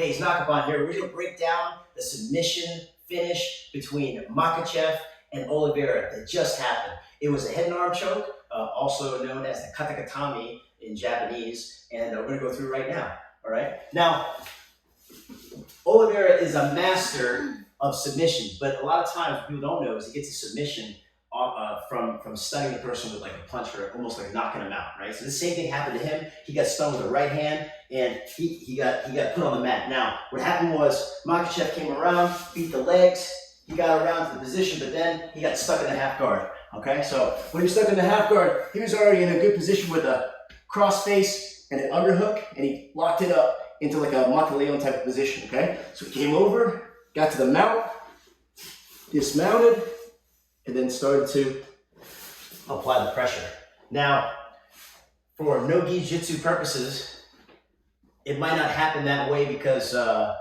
Hey, it's Nakabon here. We're going to break down the submission finish between Makhachev and Oliveira that just happened. It was a head and arm choke, also known as the Katagatame in Japanese, and we're going to go through right now. All right. Now, Oliveira is a master of submission, but a lot of times people don't know is he gets a submission from stunning the person with like a punch or almost like knocking him out, right? So the same thing happened to him. He got stung with the right hand and he got put on the mat. Now, what happened was Makhachev came around, beat the legs, he got around to the position, but then he got stuck in the half guard, okay? So when he was stuck in the half guard, he was already in a good position with a cross face and an underhook, and he locked it up into like a Makhachev type of position, okay? So he came over, got to the mount, dismounted, and then started to apply the pressure. Now, for no Jiu-Jitsu purposes, it might not happen that way because the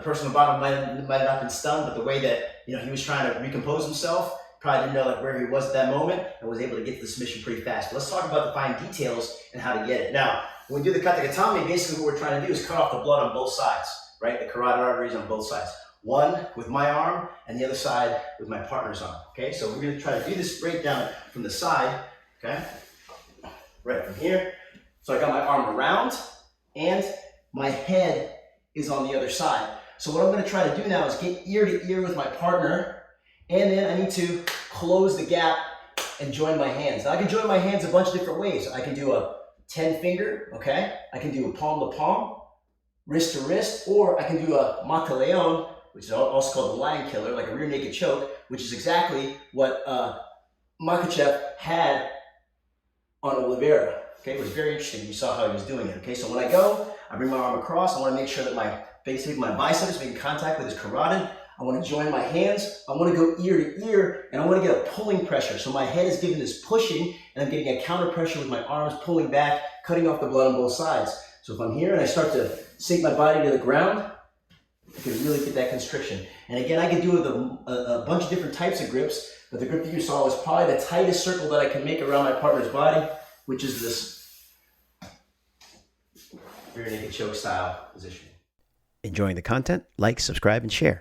person on the bottom might have not been stunned, but the way that he was trying to recompose himself, probably didn't know like where he was at that moment, and was able to get to the submission pretty fast. But let's talk about the fine details and how to get it. Now, when we do the Katagatame, basically what we're trying to do is cut off the blood on both sides, right? The carotid arteries on both sides. One with my arm and the other side with my partner's arm, okay? So we're gonna try to do this breakdown from the side, okay? Right from here. So I got my arm around and my head is on the other side. So what I'm gonna try to do now is get ear to ear with my partner, and then I need to close the gap and join my hands. Now I can join my hands a bunch of different ways. I can do a 10 finger, okay? I can do a palm to palm, wrist to wrist, or I can do a Makhachev, which is also called the lion killer, like a rear naked choke, which is exactly what Makhachev had on Oliveira. Okay, it was very interesting. You saw how he was doing it. Okay, so when I go, I bring my arm across. I want to make sure that basically my bicep is making contact with his carotid. I want to join my hands. I want to go ear to ear, and I want to get a pulling pressure. So my head is giving this pushing, and I'm getting a counter pressure with my arms pulling back, cutting off the blood on both sides. So if I'm here and I start to sink my body to the ground, I can really get that constriction. And again, I can do with a bunch of different types of grips, but the grip that you saw was probably the tightest circle that I can make around my partner's body, which is this rear naked choke style position. Enjoying the content? Like, subscribe, and share.